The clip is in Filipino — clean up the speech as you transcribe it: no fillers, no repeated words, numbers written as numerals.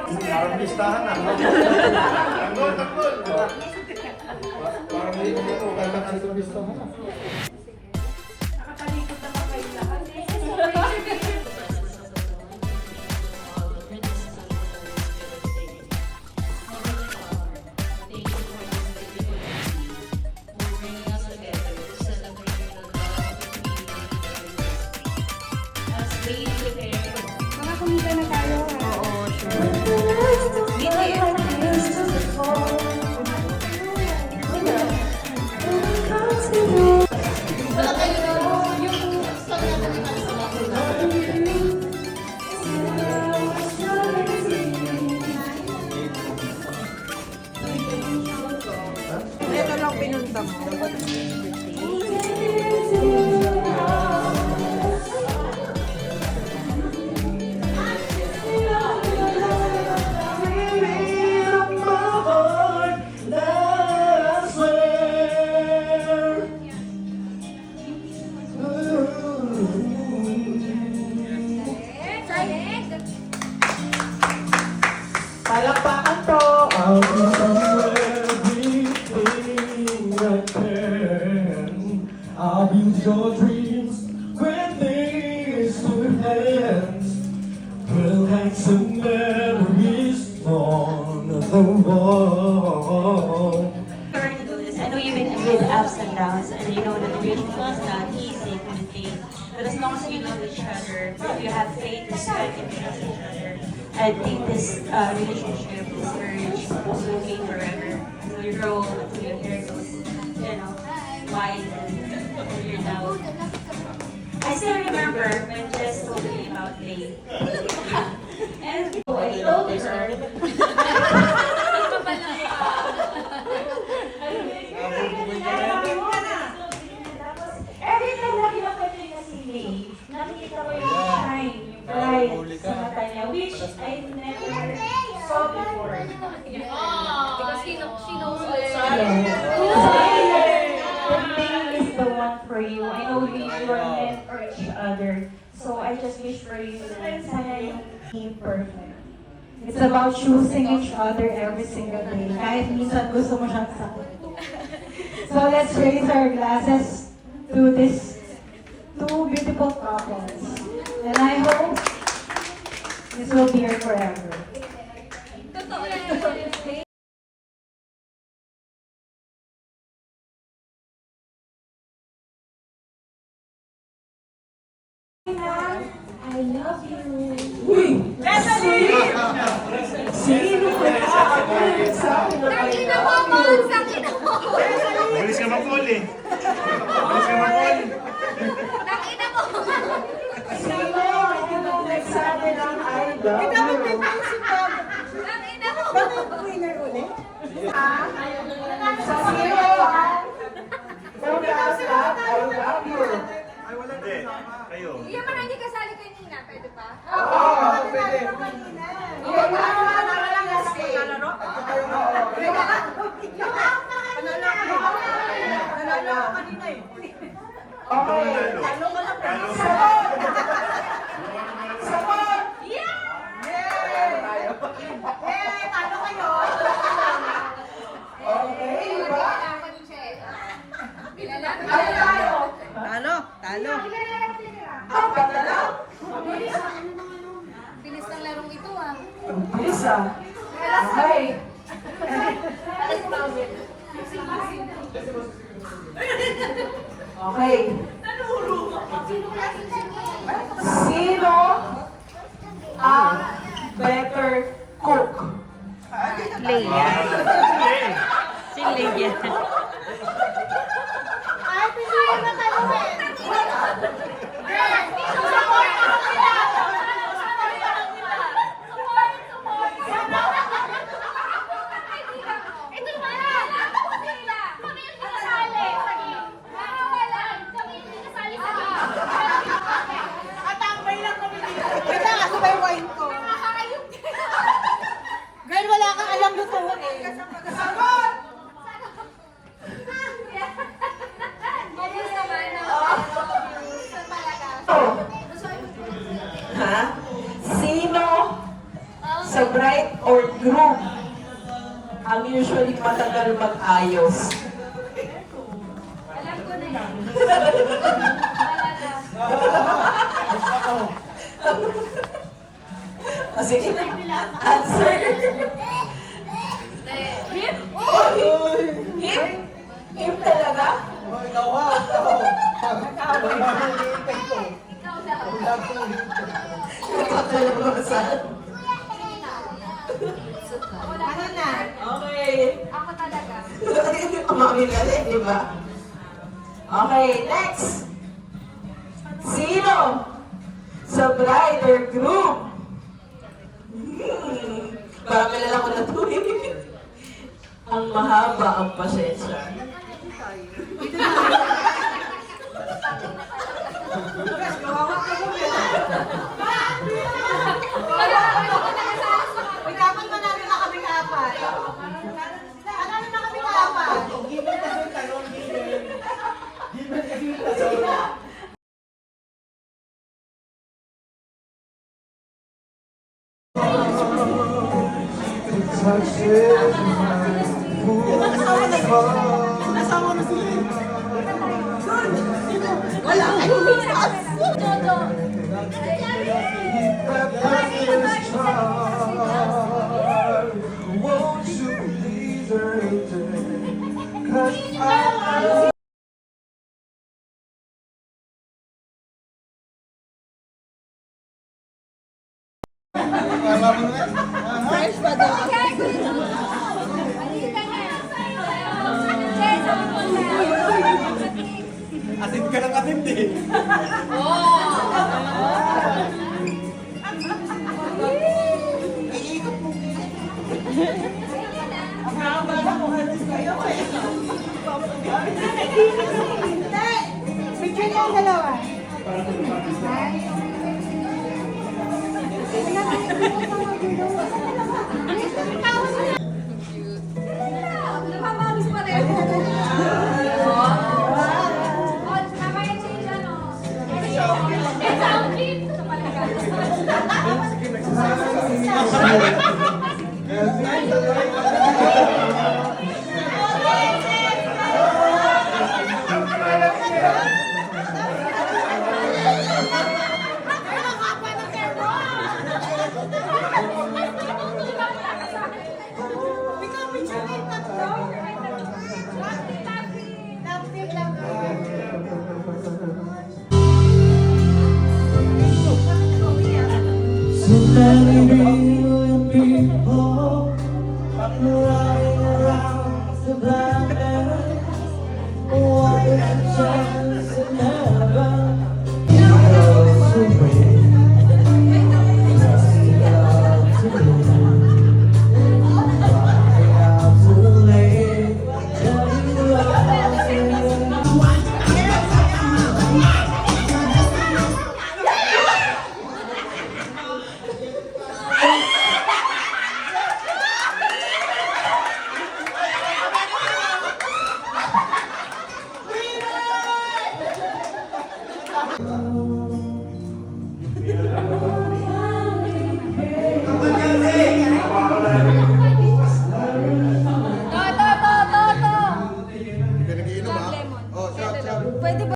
Parang listahan na. Tanggol, tanggol. Parang hindi ko dito. Kailangan sa listahan na. Nakatalikod naman kayo lahat. Mga kumita na tayo. Oo, sure. Ito lang pinunta mo. Palakpakan to! I'll do everything I can. I'll build your dreams when things will end. We'll hang some memories on the wall. I know you've been with ups and downs, and you know that the relationship is not easy to maintain. But as long as you know each other, if you have faith, respect, and trust each other, I think this relationship, this marriage, will be forever. Until you grow, until your hair goes, wide and you're down. I still remember when Jess told me about Dave. And I told her. Every time nakita ko niya si May, nakikita ko yung shine, yung bright sa mata niya, which I never saw before. Because she knows Yes. So I think is the one for you. I know you are meant for each other. So I just wish for you na sana yung team perfect. It's about choosing each other every single day. Kahit minsan gusto mo siyang sakit. So let's raise our glasses to this two beautiful couples. And I hope this will be here forever. Totoo yan. I love you. Sino kaya ang sabi na Sakina mo, Mom! Sakina mo! Bilis ka mag-call eh. Bilis ka mag-call. Sakina mo! Sino ang nagsabi ng I love you? Sakina mo! Winner ulit? Sa sino ang nagsabi I love you? Hindi. Kayo. Yung mga hindi kasali kanina, pwede pa? Oo, pwede. Nanalo ako kanina eh. Okay. Talo ka lang. Sabon! Sabon! Talo kayo. Okay, diba? Ano tayo? Talo. Talo. Apat na lang. Bilis ng larong ito ah. Ang bilis ah. Okay. Okay. Sino ang better cook? Leia. Si Leia. Ay, pili na tanongin. Ito ba? Kami yung kasali. Wala. Kami yung kasali sa Atambay lang kami dito. Wait lang, asa ba yung wine ko? Nakakayog. Girl, wala kang alam lutuin Sa bride or groom, ang usually matagal mag-ayos. Alam ko na yan. O sige, answer. Hip? Him? Him talaga? Oh, ikaw ha, ikaw. Ikaw daw. Nakakalabasan. Ano na? Okay. Ako talaga. Umamin ka din, di ba? Okay, next. Sino sa bride or groom? Parang kilala ko na to eh. Ang mahaba ang pasensya. Uy, dapat manalo na kami apat. Manalo na kami apat. Given kasi yung tanong, given. Given kasi yung tanong. Nasama na sila eh. Jojo. Won't you please return? 'Cause I Fresh pa daw. Atin ka ng atin eh. Picture niyo ang dalawa. Napapawis pa rin. Oh, tama yan si ano. It's outfit. Sa So many